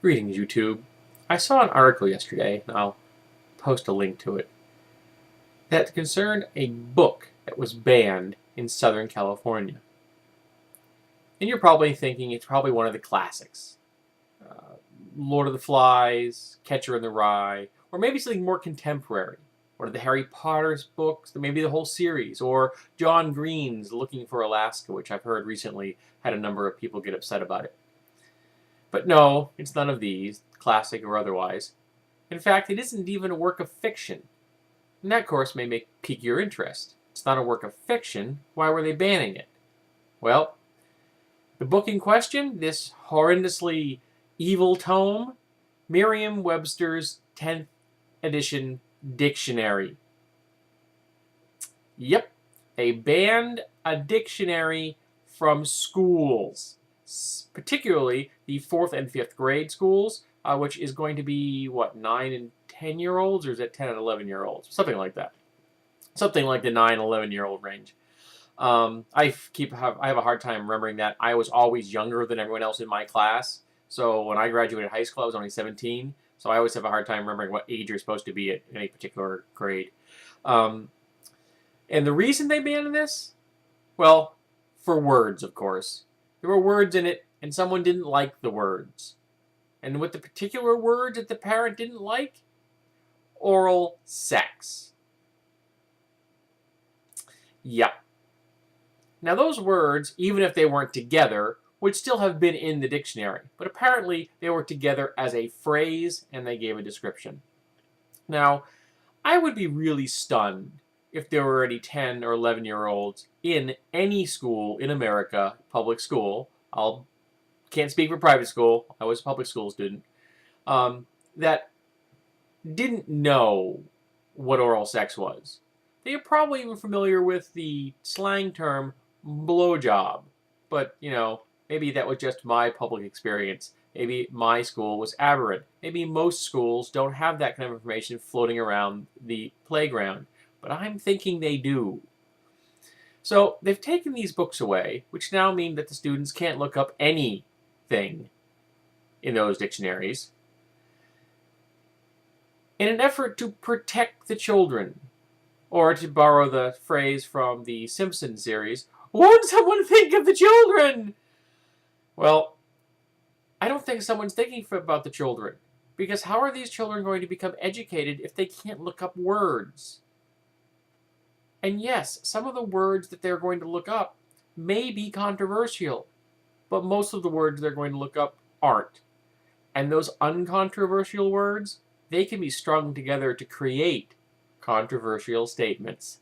Greetings, YouTube. I saw an article yesterday, and I'll post a link to it, that concerned a book that was banned in Southern California. And you're probably thinking it's probably one of the classics. Lord of the Flies, Catcher in the Rye, or maybe something more contemporary. One of the Harry Potter's books, maybe the whole series, or John Green's Looking for Alaska, which I've heard recently had a number of people get upset about it. But no, it's none of these, classic or otherwise. In fact, it isn't even a work of fiction. And that, of course, may pique your interest. It's not a work of fiction. Why were they banning it? Well, the book in question, this horrendously evil tome, Merriam-Webster's 10th edition dictionary. Yep, they banned a dictionary from schools, particularly the 4th and 5th grade schools, which is going to be, what, 9 and 10-year-olds, or is it 10 and 11-year-olds? Something like that. Something like the 9, 11-year-old range. I have a hard time remembering that. I was always younger than everyone else in my class. So when I graduated high school, I was only 17. So I always have a hard time remembering what age you're supposed to be at any particular grade. And the reason they banned this? Well, for words, of course. There were words in it, and someone didn't like the words. And what the particular words that the parent didn't like? Oral sex. Yep. Now those words, even if they weren't together, would still have been in the dictionary. But apparently they were together as a phrase, and they gave a description. Now, I would be really stunned if there were any 10 or 11-year-olds in any school in America, public school, can't speak for private school, I was a public school student, that didn't know what oral sex was. They are probably even familiar with the slang term blowjob, but, maybe that was just my public experience. Maybe my school was aberrant. Maybe most schools don't have that kind of information floating around the playground, but I'm thinking they do. So they've taken these books away, which now mean that the students can't look up anything in those dictionaries in an effort to protect the children. Or to borrow the phrase from the Simpsons series, won't someone think of the children? Well, I don't think someone's thinking about the children. Because how are these children going to become educated if they can't look up words? And yes, some of the words that they're going to look up may be controversial. But most of the words they're going to look up aren't. And those uncontroversial words, they can be strung together to create controversial statements.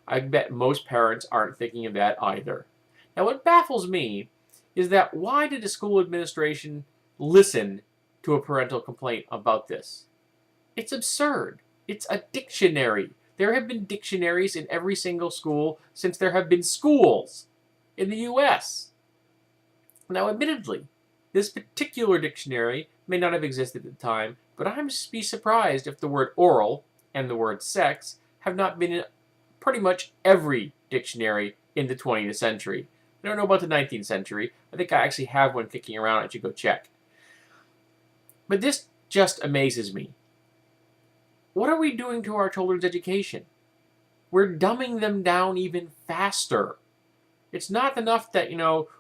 I bet most parents aren't thinking of that either. Now, what baffles me is that why did the school administration listen to a parental complaint about this? It's absurd. It's a dictionary. There have been dictionaries in every single school since there have been schools in the U.S. Now, admittedly, this particular dictionary may not have existed at the time, but I'm be surprised if the word oral and the word sex have not been in pretty much every dictionary in the 20th century. I don't know about the 19th century. I think I actually have one kicking around. I should go check. But this just amazes me. What are we doing to our children's education? We're dumbing them down even faster. It's not enough that,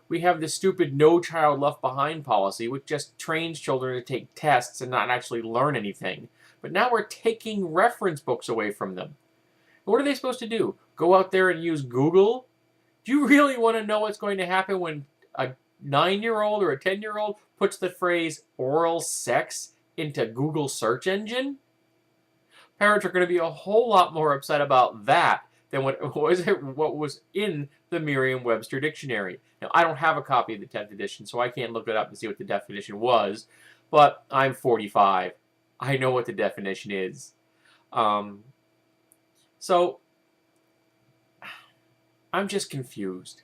we have this stupid No Child Left Behind policy, which just trains children to take tests and not actually learn anything. But now we're taking reference books away from them. What are they supposed to do? Go out there and use Google? Do you really want to know what's going to happen when a 9-year-old or a 10-year-old puts the phrase oral sex into Google search engine? Parents are going to be a whole lot more upset about that than what was in the Merriam-Webster dictionary. Now, I don't have a copy of the 10th edition, so I can't look it up and see what the definition was, but I'm 45. I know what the definition is. So, I'm just confused.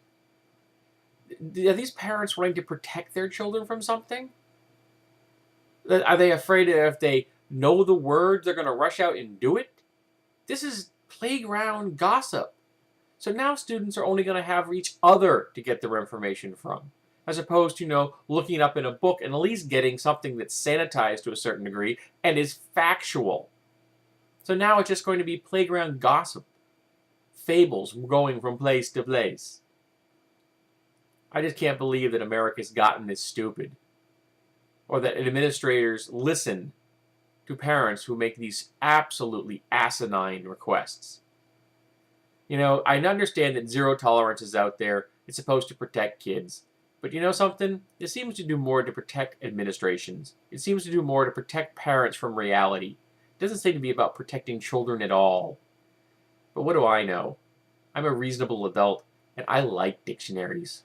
Are these parents wanting to protect their children from something? Are they afraid that if they know the words, they're going to rush out and do it? This is playground gossip. So now students are only going to have each other to get their information from. as opposed to, looking it up in a book and at least getting something that's sanitized to a certain degree and is factual. So now it's just going to be playground gossip, fables going from place to place. I just can't believe that America's gotten this stupid, or that administrators listen to parents who make these absolutely asinine requests. I understand that zero tolerance is out there. It's supposed to protect kids. But you know something? It seems to do more to protect administrations. It seems to do more to protect parents from reality. It doesn't seem to be about protecting children at all. But what do I know? I'm a reasonable adult, and I like dictionaries.